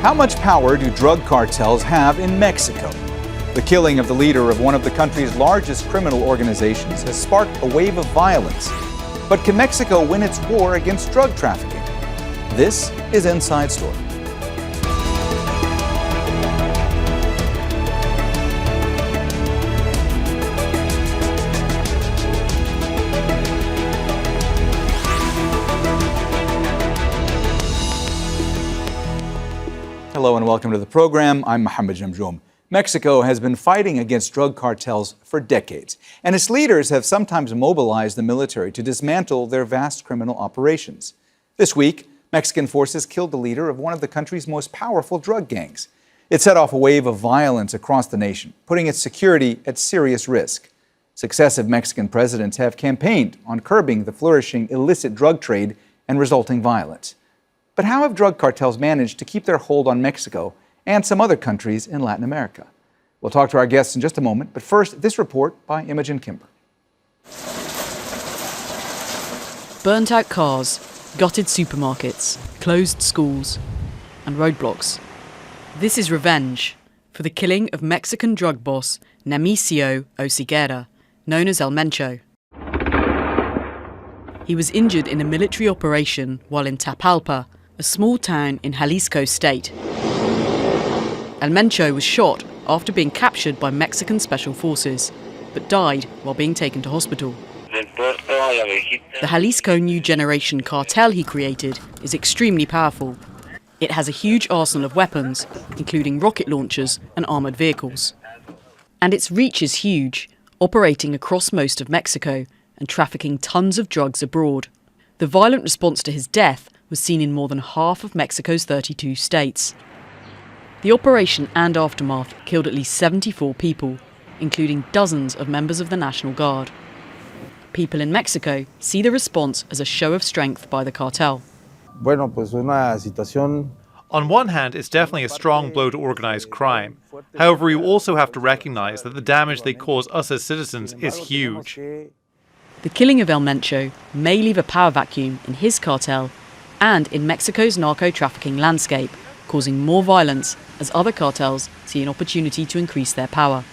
How much power do drug cartels have in Mexico? The killing of the leader of one of the country's largest criminal organizations has sparked a wave of violence. But can Mexico win its war against drug trafficking? This is Inside Story. Hello and welcome to the program. I'm Mohammed Jamjoom. Mexico has been fighting against drug cartels for decades, and its leaders have sometimes mobilized the military to dismantle their vast criminal operations. This week, Mexican forces killed the leader of one of the country's most powerful drug gangs. It set off a wave of violence across the nation, putting its security at serious risk. Successive Mexican presidents have campaigned on curbing the flourishing illicit drug trade and resulting violence. But how have drug cartels managed to keep their hold on Mexico and some other countries in Latin America? We'll talk to our guests in just a moment, but first, this report by Imogen Kimber. Burnt out cars, gutted supermarkets, closed schools, and roadblocks. This is revenge for the killing of Mexican drug boss Nemesio Oseguera, known as El Mencho. He was injured in a military operation while in Tapalpa, a small town in Jalisco state. El Mencho was shot after being captured by Mexican special forces, but died while being taken to hospital. The Jalisco new generation cartel he created is extremely powerful. It has a huge arsenal of weapons, including rocket launchers and armoured vehicles. And its reach is huge, operating across most of Mexico and trafficking tons of drugs abroad. The violent response to his death was seen in more than half of Mexico's 32 states. The operation and aftermath killed at least 74 people, including dozens of members of the National Guard. People in Mexico see the response as a show of strength by the cartel. On one hand, it's definitely a strong blow to organised crime. However, you also have to recognise that the damage they cause us as citizens is huge. The killing of El Mencho may leave a power vacuum in his cartel and in Mexico's narco-trafficking landscape, causing more violence as other cartels see an opportunity to increase their power.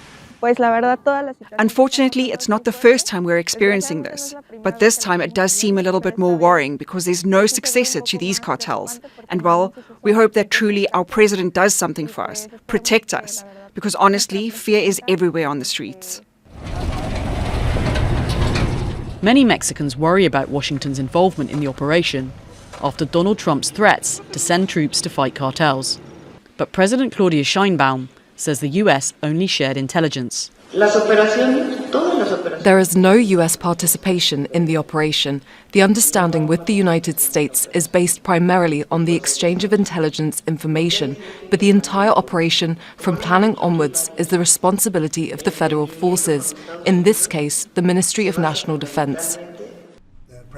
Unfortunately, it's not the first time we're experiencing this, but this time it does seem a little bit more worrying because there's no successor to these cartels. And well, we hope that truly our president does something for us, protect us, because honestly, fear is everywhere on the streets. Many Mexicans worry about Washington's involvement in the operation after Donald Trump's threats to send troops to fight cartels. But President Claudia Sheinbaum says the US only shared intelligence. There is no US participation in the operation. The understanding with the United States is based primarily on the exchange of intelligence information, but the entire operation, from planning onwards, is the responsibility of the federal forces, in this case, the Ministry of National Defense.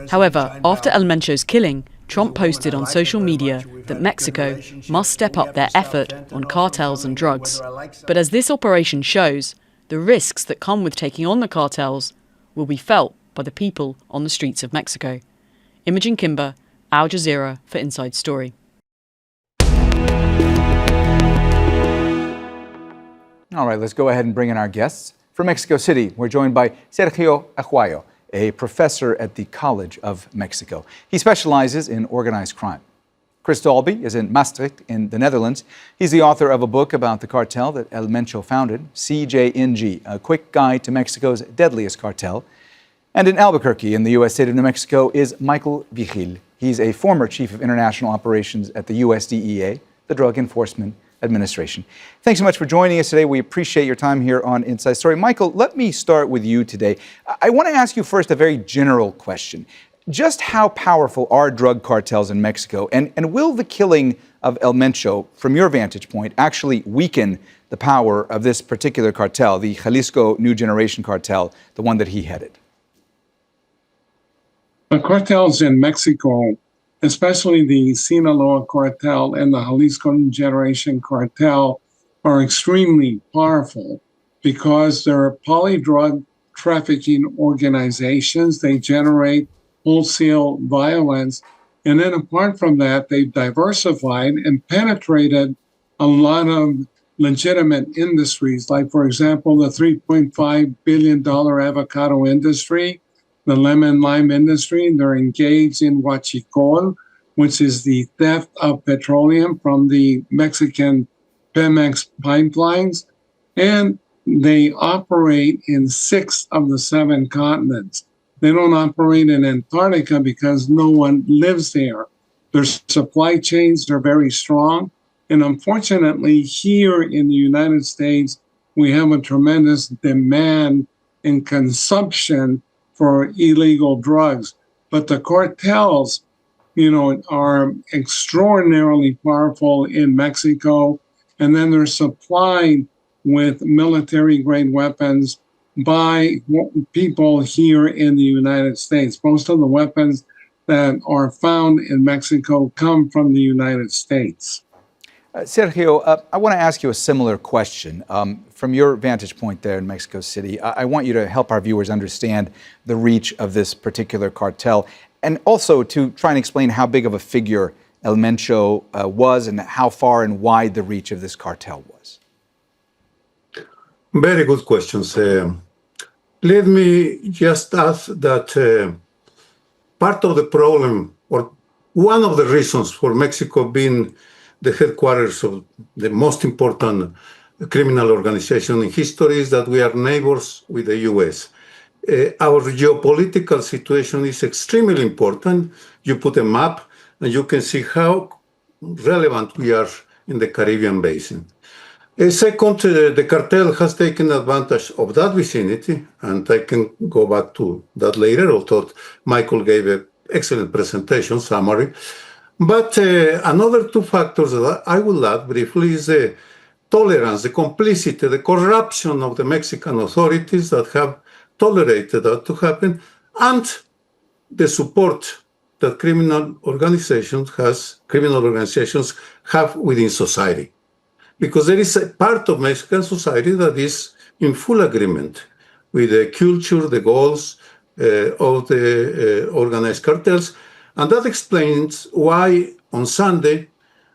However, after El Mencho's killing, Trump posted on social media that Mexico must step up their effort on cartels and drugs. But as this operation shows, the risks that come with taking on the cartels will be felt by the people on the streets of Mexico. Imogen Kimber, Al Jazeera for Inside Story. All right, let's go ahead and bring in our guests. From Mexico City, we're joined by Sergio Aguayo, a professor at the College of Mexico. He specializes in organized crime. Chris Dalby is in Maastricht in the Netherlands. He's the author of a book about the cartel that El Mencho founded, CJNG, a quick guide to Mexico's deadliest cartel. And in Albuquerque in the U.S. state of New Mexico is Michael Vigil. He's a former chief of international operations at the USDEA, the Drug Enforcement Administration. Thanks so much for joining us today. We appreciate your time here on Inside Story. Michael, let me start with you today. I want to ask you first a very general question. Just how powerful are drug cartels in Mexico? And will the killing of El Mencho, from your vantage point, actually weaken the power of this particular cartel, the Jalisco New Generation cartel, the one that he headed? The cartels in Mexico, especially the Sinaloa cartel and the Jalisco New Generation cartel, are extremely powerful because they're polydrug trafficking organizations. They generate wholesale violence And then apart from that, they've diversified and penetrated a lot of legitimate industries, like, for example, the $3.5 billion avocado industry, the lemon lime industry. They're engaged in huachicol, which is the theft of petroleum from the Mexican Pemex pipelines. And they operate in 6 of the 7 continents. They don't operate in Antarctica because no one lives there. Their supply chains are very strong. And unfortunately, here in the United States, we have a tremendous demand and consumption for illegal drugs. But the cartels, are extraordinarily powerful in Mexico. And then they're supplied with military-grade weapons by people here in the United States. Most of the weapons that are found in Mexico come from the United States. Sergio, I want to ask you a similar question. From your vantage point there in Mexico City, I want you to help our viewers understand the reach of this particular cartel, and also to try and explain how big of a figure El Mencho was and how far and wide the reach of this cartel was. Very good questions. Let me just add that part of the problem, or one of the reasons for Mexico being the headquarters of the most important criminal organization in history, is that we are neighbors with the U.S. Our geopolitical situation is extremely important. You put a map and you can see how relevant we are in the Caribbean basin. Second, the cartel has taken advantage of that vicinity, and I can go back to that later, although Michael gave an excellent presentation summary. But another 2 factors that I will add briefly is the tolerance, the complicity, the corruption of the Mexican authorities that have tolerated that to happen, and the support that criminal organizations have within society. Because there is a part of Mexican society that is in full agreement with the culture, the goals of the organized cartels. And that explains why on Sunday,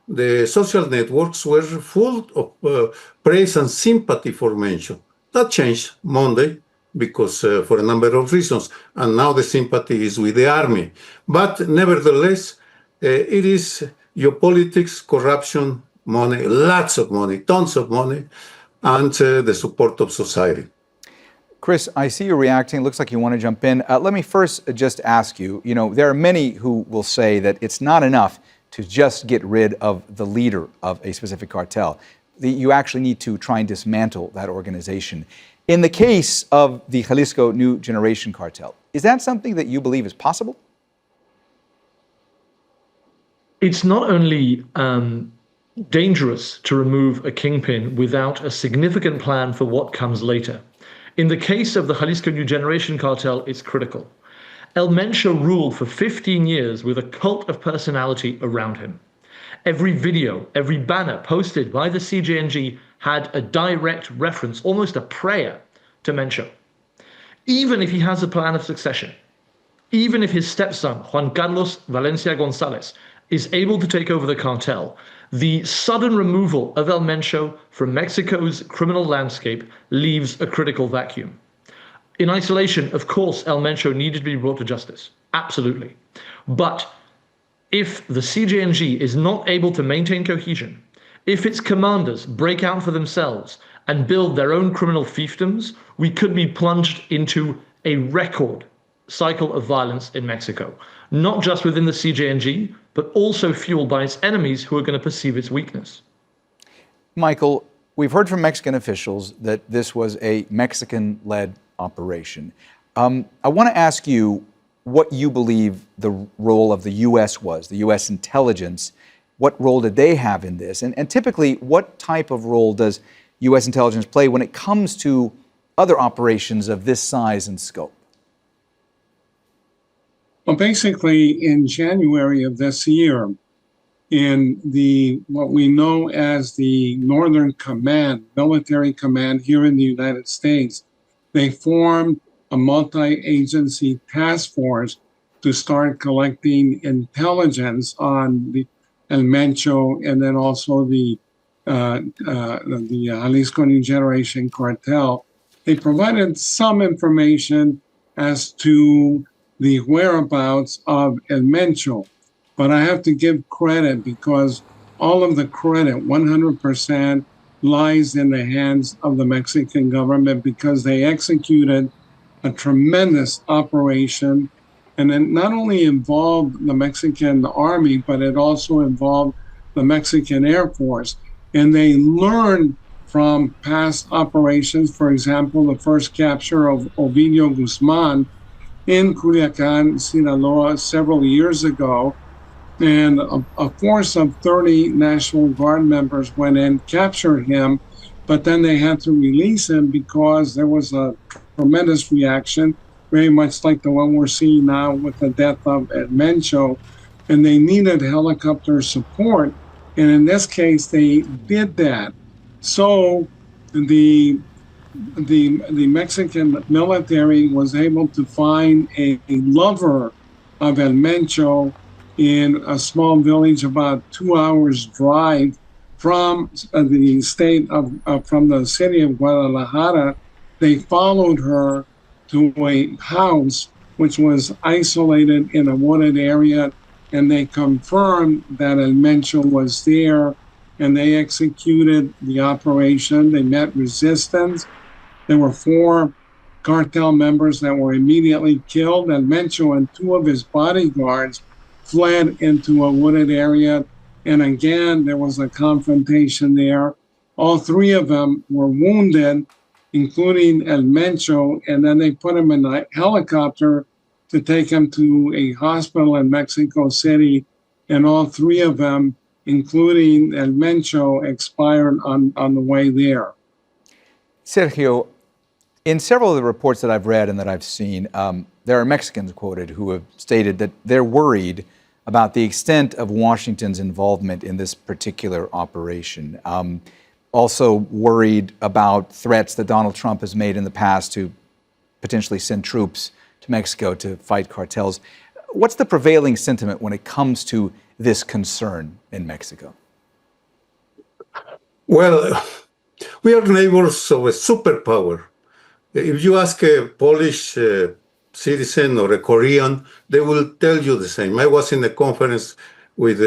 the social networks were full of praise and sympathy for Mencho. That changed Monday because for a number of reasons. And now the sympathy is with the army. But nevertheless, it is geopolitics, corruption, money, lots of money, tons of money, and the support of society. Chris, I see you reacting. It looks like you want to jump in. Let me first just ask you, there are many who will say that it's not enough to just get rid of the leader of a specific cartel. You actually need to try and dismantle that organization. In the case of the Jalisco New Generation Cartel, is that something that you believe is possible? It's not only dangerous to remove a kingpin without a significant plan for what comes later. In the case of the Jalisco New Generation Cartel, it's critical. El Mencho ruled for 15 years with a cult of personality around him. Every video, every banner posted by the CJNG had a direct reference, almost a prayer, to Mencho. Even if he has a plan of succession, even if his stepson, Juan Carlos Valencia Gonzalez, is able to take over the cartel, the sudden removal of El Mencho from Mexico's criminal landscape leaves a critical vacuum. In isolation, of course, El Mencho needed to be brought to justice. Absolutely. But if the CJNG is not able to maintain cohesion, if its commanders break out for themselves and build their own criminal fiefdoms, we could be plunged into a record cycle of violence in Mexico, not just within the CJNG, but also fueled by its enemies who are going to perceive its weakness. Michael, we've heard from Mexican officials that this was a Mexican-led operation. I want to ask you what you believe the role of the U.S. was, the U.S. intelligence. What role did they have in this? And typically, what type of role does U.S. intelligence play when it comes to other operations of this size and scope? Well, basically, in January of this year, in what we know as the Northern Command, military command here in the United States, they formed a multi-agency task force to start collecting intelligence on the El Mencho and then also the Jalisco New Generation Cartel. They provided some information as to the whereabouts of El Mencho, but I have to give credit because all of the credit, 100%, lies in the hands of the Mexican government because they executed a tremendous operation. And it not only involved the Mexican army, but it also involved the Mexican Air Force. And they learned from past operations. For example, the first capture of Ovidio Guzman in Culiacan, Sinaloa, several years ago. And a force of 30 National Guard members went in, captured him, but then they had to release him because there was a tremendous reaction, very much like the one we're seeing now with the death of Mencho, and they needed helicopter support. And in this case, they did that. So the Mexican military was able to find a lover of El Mencho in a small village about 2 hours drive from the state of from the city of Guadalajara. They followed her to a house which was isolated in a wooded area, and they confirmed that El Mencho was there, and they executed the operation. They met resistance. There were 4 cartel members that were immediately killed. El Mencho and 2 of his bodyguards fled into a wooded area, and again, there was a confrontation there. All 3 of them were wounded, including El Mencho, and then they put him in a helicopter to take him to a hospital in Mexico City, and all 3 of them, including El Mencho, expired on the way there. Sergio, in several of the reports that I've read and that I've seen, there are Mexicans quoted who have stated that they're worried about the extent of Washington's involvement in this particular operation. Also worried about threats that Donald Trump has made in the past to potentially send troops to Mexico to fight cartels. What's the prevailing sentiment when it comes to this concern in Mexico? Well, we are neighbors of a superpower. If you ask a Polish citizen or a Korean, they will tell you the same. I was in a conference with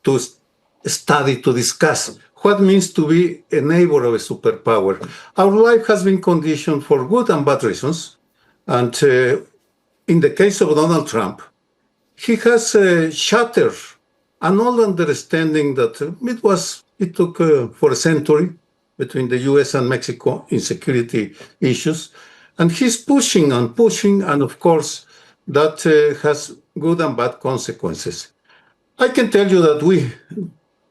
to study, to discuss what it means to be a neighbor of a superpower. Our life has been conditioned for good and bad reasons. And in the case of Donald Trump, he has shattered an old understanding that it took for a century between the US and Mexico in security issues. And he's pushing and pushing, and of course, that has good and bad consequences. I can tell you that we,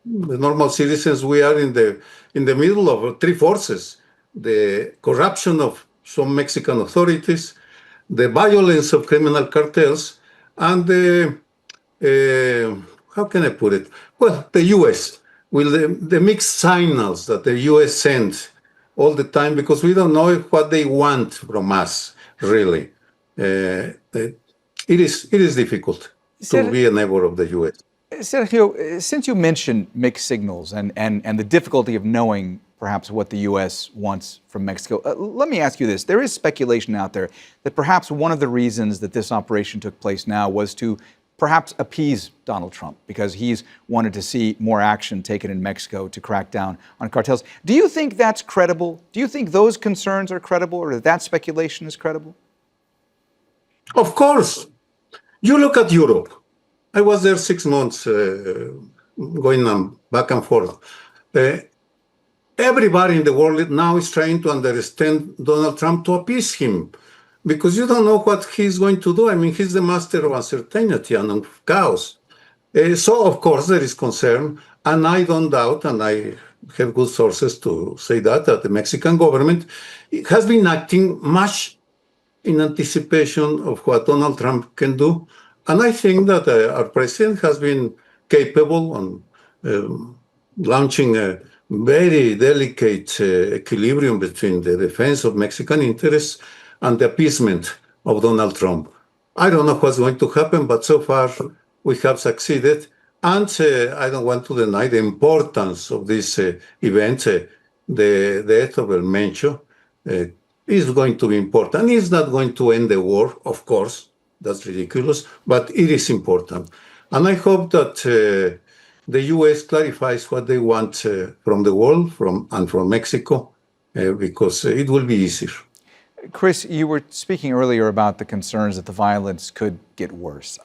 the normal citizens, we are in the middle of 3 forces: the corruption of some Mexican authorities, the violence of criminal cartels, and the, how can I put it? Well, the US, with the mixed signals that the US sends all the time, because we don't know what they want from us, really. It is difficult to be a neighbor of the US. Sergio, since you mentioned mixed signals and the difficulty of knowing perhaps what the U.S. wants from Mexico, let me ask you this. There is speculation out there that perhaps one of the reasons that this operation took place now was to perhaps appease Donald Trump because he's wanted to see more action taken in Mexico to crack down on cartels. Do you think that's credible? Do you think those concerns are credible, or that speculation is credible? Of course. You look at Europe. I was there 6 months, going back and forth. Everybody in the world now is trying to understand Donald Trump to appease him, because you don't know what he's going to do. I mean, he's the master of uncertainty and of chaos. So, of course, there is concern, and I don't doubt, and I have good sources to say that the Mexican government has been acting much in anticipation of what Donald Trump can do. And I think that our president has been capable on launching a very delicate equilibrium between the defense of Mexican interests and the appeasement of Donald Trump. I don't know what's going to happen, but so far we have succeeded. And I don't want to deny the importance of this event. The death of El Mencho is going to be important. It's not going to end the war, of course. That's ridiculous, but it is important. And I hope that the U.S. clarifies what they want from the world and from Mexico, because it will be easier. Chris, you were speaking earlier about the concerns that the violence could get worse.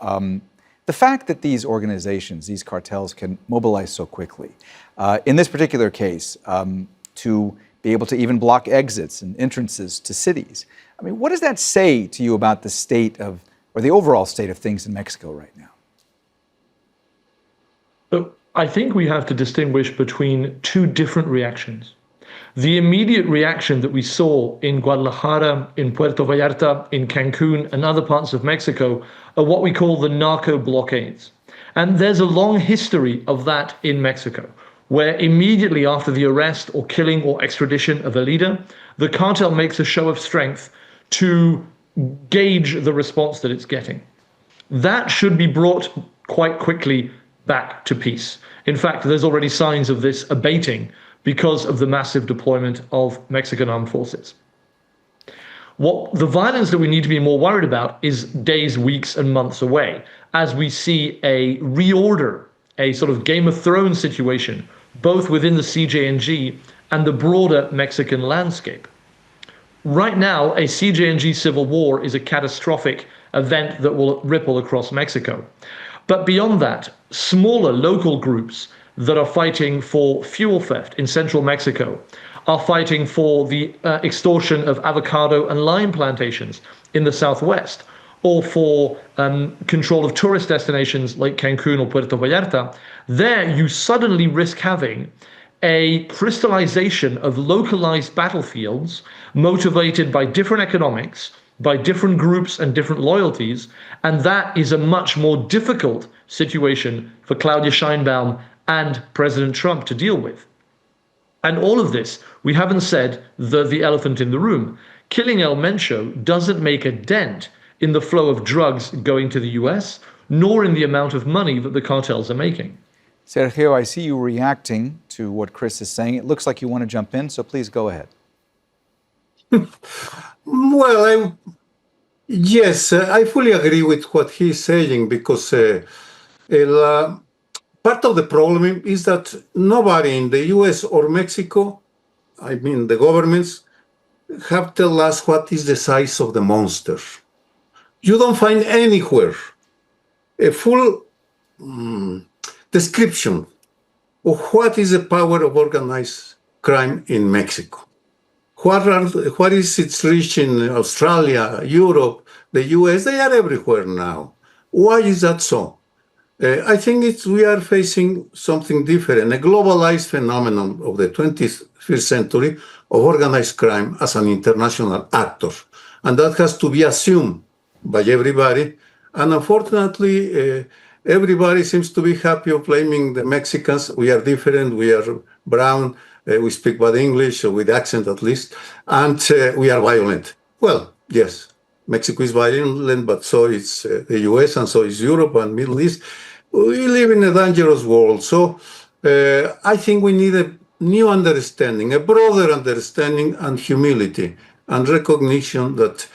The fact that these organizations, these cartels, can mobilize so quickly, in this particular case, to be able to even block exits and entrances to cities, I mean, what does that say to you about the state of, or the overall state of things in Mexico right now? I think we have to distinguish between two different reactions. The immediate reaction that we saw in Guadalajara, in Puerto Vallarta, in Cancun, and other parts of Mexico are what we call the narco blockades. And there's a long history of that in Mexico, where immediately after the arrest or killing or extradition of a leader, the cartel makes a show of strength to gauge the response that it's getting. That should be brought quite quickly back to peace. In fact, there's already signs of this abating because of the massive deployment of Mexican armed forces. What the violence that we need to be more worried about is days, weeks, and months away, as we see a reorder, a sort of Game of Thrones situation, both within the CJNG and the broader Mexican landscape. Right now, a CJNG civil war is a catastrophic event that will ripple across Mexico. But beyond that, smaller local groups that are fighting for fuel theft in central Mexico, are fighting for the extortion of avocado and lime plantations in the southwest, or for control of tourist destinations like Cancun or Puerto Vallarta. There you suddenly risk having a crystallization of localized battlefields motivated by different economics, by different groups and different loyalties, and that is a much more difficult situation for Claudia Sheinbaum and President Trump to deal with. And all of this, we haven't said the elephant in the room. Killing El Mencho doesn't make a dent in the flow of drugs going to the US, nor in the amount of money that the cartels are making. Sergio, I see you reacting to what Chris is saying. It looks like you want to jump in, so please go ahead. Well, yes, I fully agree with what he's saying, because part of the problem is that nobody in the US or Mexico, I mean the governments, have told us what is the size of the monster. You don't find anywhere a full description of what is the power of organized crime in Mexico. What is its reach in Australia, Europe, the US? They are everywhere now. Why is that so? I think we are facing something different, a globalized phenomenon of the 21st century of organized crime as an international actor. And that has to be assumed by everybody. And unfortunately, everybody seems to be happy of blaming the Mexicans. We are different, we are brown, we speak bad English, with accent at least, and we are violent. Well, yes, Mexico is violent, but so is the US, and so is Europe and Middle East. We live in a dangerous world. So I think we need a new understanding, a broader understanding and humility and recognition that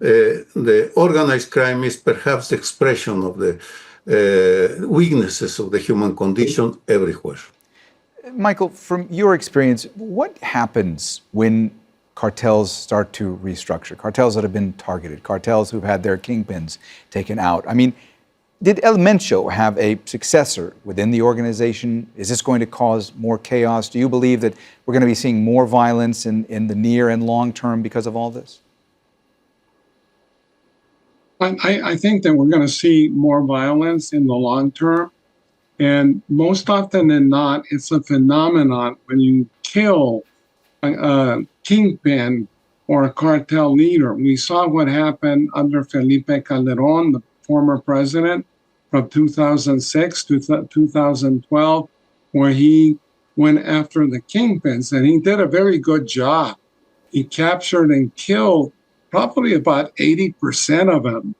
the organized crime is perhaps the expression of the weaknesses of the human condition everywhere. Michael, from your experience, what happens when cartels start to restructure? Cartels that have been targeted, cartels who've had their kingpins taken out. I mean, did El Mencho have a successor within the organization? Is this going to cause more chaos? Do you believe that we're going to be seeing more violence in the near and long term because of all this? I think that we're going to see more violence in the long term. And most often than not, it's a phenomenon when you kill a kingpin or a cartel leader. We saw what happened under Felipe Calderón, the former president, from 2006 to 2012, where he went after the kingpins, and he did a very good job. He captured and killed probably about 80% of them.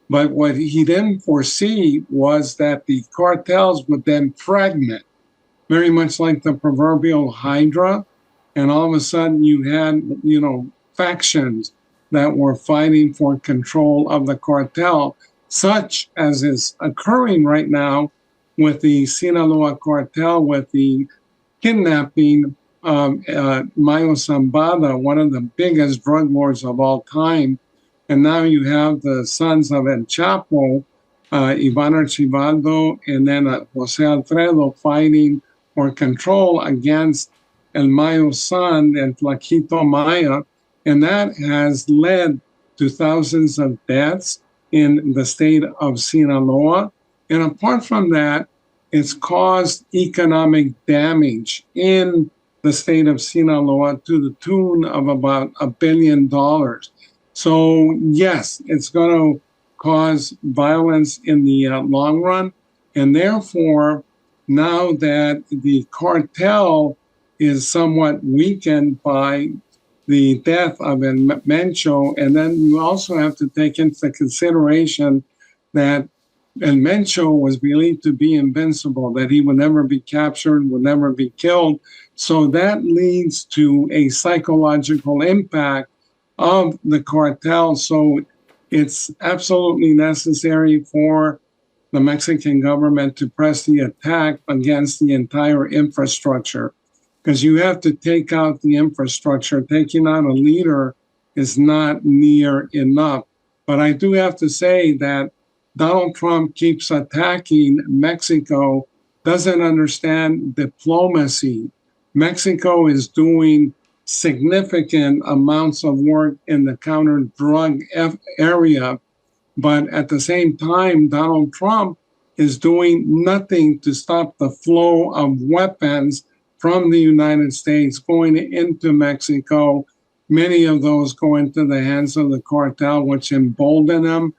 But what he didn't foresee was that the cartels would then fragment, very much like the proverbial Hydra. And all of a sudden you had, factions that were fighting for control of the cartel, such as is occurring right now with the Sinaloa cartel, with the kidnapping of Mayo Zambada, one of the biggest drug lords of all time. And now you have the sons of El Chapo, Ivan Archibaldo, and then Jose Alfredo fighting for control against El Mayo's son, El Flaquito Maya. And that has led to thousands of deaths in the state of Sinaloa. And apart from that, it's caused economic damage in the state of Sinaloa to the tune of about $1 billion. So yes, it's going to cause violence in the long run. And therefore, now that the cartel is somewhat weakened by the death of Mencho, and then you also have to take into consideration that Mencho was believed to be invincible, that he would never be captured, would never be killed. So that leads to a psychological impact of the cartel. So it's absolutely necessary for the Mexican government to press the attack against the entire infrastructure, because you have to take out the infrastructure. Taking out a leader is not near enough. But I do have to say that Donald Trump keeps attacking Mexico, doesn't understand diplomacy. Mexico is doing significant amounts of work in the counter-drug area, but at the same time, Donald Trump is doing nothing to stop the flow of weapons from the United States going into Mexico. Many of those go into the hands of the cartel, which embolden them,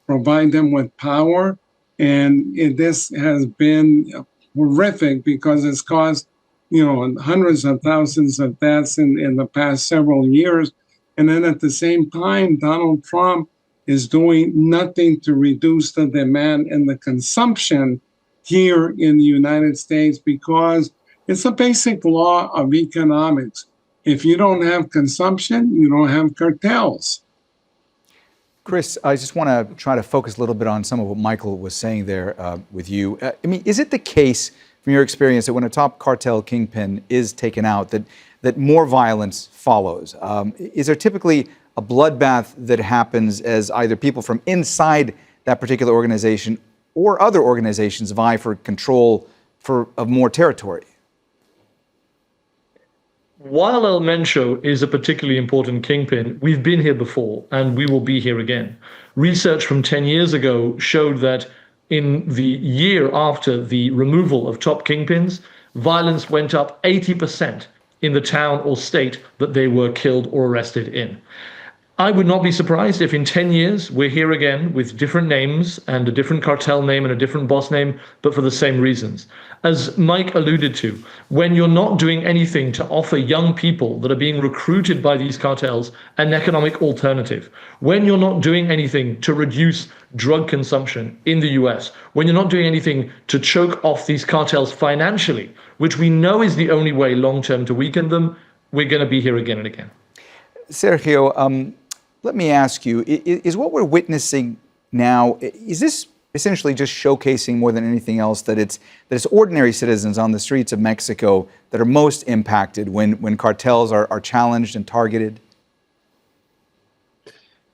provide them with power. And this has been horrific because it's caused, hundreds of thousands of deaths in the past several years. And then at the same time, Donald Trump is doing nothing to reduce the demand and the consumption here in the United States, because it's a basic law of economics. If you don't have consumption, you don't have cartels. Chris, I just want to try to focus a little bit on some of what Michael was saying there with you. Is it the case, from your experience, that when a top cartel kingpin is taken out, that more violence follows? Is there typically a bloodbath that happens as either people from inside that particular organization or other organizations vie for control of more territory? While El Mencho is a particularly important kingpin, we've been here before and we will be here again. Research from 10 years ago showed that in the year after the removal of top kingpins, violence went up 80% in the town or state that they were killed or arrested in. I would not be surprised if in 10 years we're here again with different names and a different cartel name and a different boss name, but for the same reasons. As Mike alluded to, when you're not doing anything to offer young people that are being recruited by these cartels an economic alternative, when you're not doing anything to reduce drug consumption in the US, when you're not doing anything to choke off these cartels financially, which we know is the only way long-term to weaken them, we're going to be here again and again. Sergio, let me ask you, is what we're witnessing now, is this essentially just showcasing more than anything else that it's ordinary citizens on the streets of Mexico that are most impacted when cartels are challenged and targeted?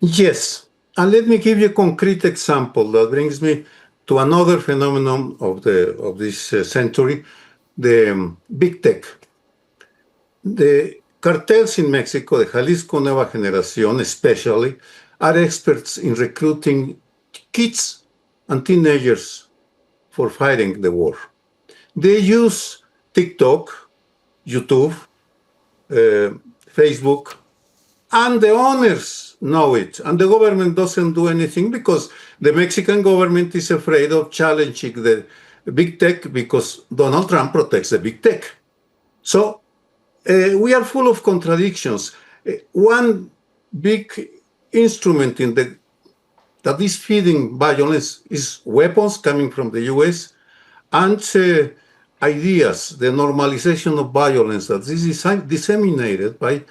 Yes. And let me give you a concrete example that brings me to another phenomenon of this century, the big tech. The cartels in Mexico, the Jalisco Nueva Generación especially, are experts in recruiting kids and teenagers for fighting the war. They use TikTok, YouTube, Facebook, and the owners know it. And the government doesn't do anything because the Mexican government is afraid of challenging the big tech because Donald Trump protects the big tech. So we are full of contradictions. One big instrument in the that is feeding violence is weapons coming from the US and ideas, the normalization of violence that is disseminated by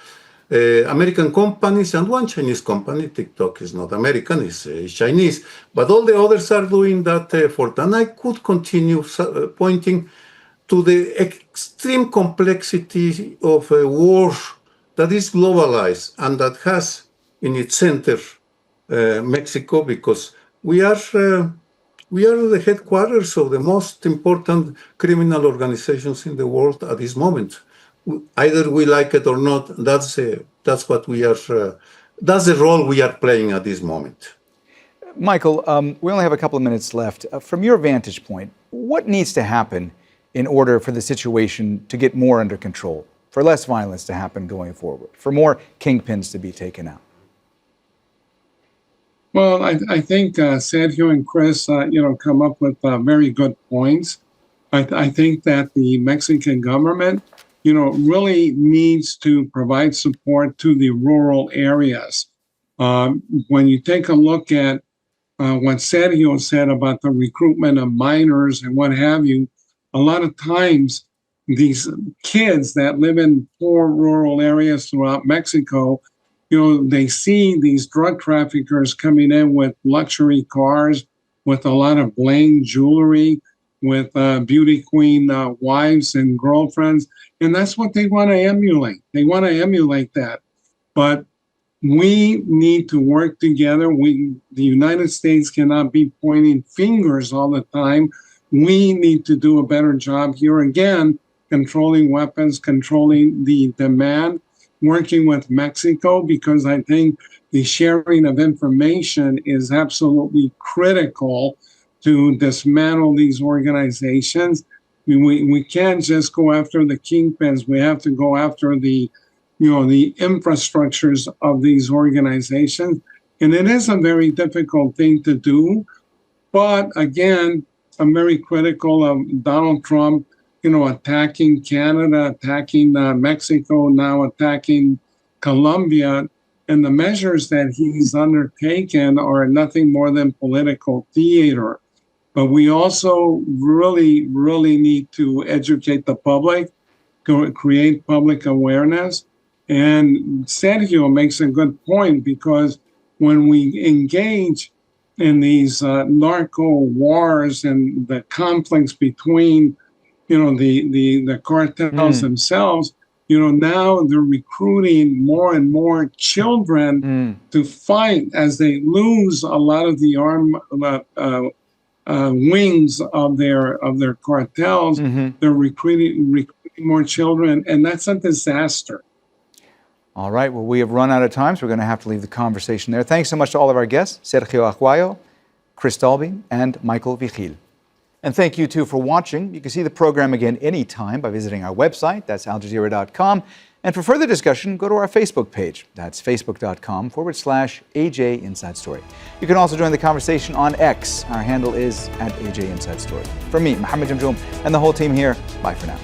American companies and one Chinese company. TikTok is not American, it's Chinese, but all the others are doing that effort. And I could continue pointing to the extreme complexity of a war that is globalized and that has in its center Mexico, because we are the headquarters of the most important criminal organizations in the world at this moment. Either we like it or not, that's what we are. That's the role we are playing at this moment. Michael, we only have a couple of minutes left. From your vantage point, what needs to happen in order for the situation to get more under control, for less violence to happen going forward, for more kingpins to be taken out? Well, I think Sergio and Chris, come up with very good points. I think that the Mexican government, really needs to provide support to the rural areas. When you take a look at what Sergio said about the recruitment of minors and what have you, a lot of times these kids that live in poor rural areas throughout Mexico, they see these drug traffickers coming in with luxury cars, with a lot of bling jewelry, with beauty queen wives and girlfriends. And that's what they want to emulate. They want to emulate that. But we need to work together. The United States cannot be pointing fingers all the time. We need to do a better job here again, controlling weapons, controlling the demand, working with Mexico, because I think the sharing of information is absolutely critical to dismantle these organizations. We can't just go after the kingpins. We have to go after the infrastructures of these organizations. And it is a very difficult thing to do. But again, I'm very critical of Donald Trump, attacking Canada, attacking Mexico, now attacking Colombia. And the measures that he's undertaken are nothing more than political theater. But we also really, really need to educate the public, create public awareness. And Sergio makes a good point, because when we engage in these narco wars and the conflicts between, the cartels themselves, now they're recruiting more and more children to fight as they lose a lot of the wings of their cartels. They're recruiting more children, and that's a disaster. All right, well, we have run out of time, so we're going to have to leave the conversation there. Thanks so much to all of our guests, Sergio Aguayo, Chris Dalby, and Michael Vigil. And thank you, too, for watching. You can see the program again anytime by visiting our website. That's aljazeera.com. And for further discussion, go to our Facebook page. That's facebook.com/AJ Inside Story. You can also join the conversation on X. Our handle is @AJ Inside Story. For me, Mohammed Jamjoom, and the whole team here, bye for now.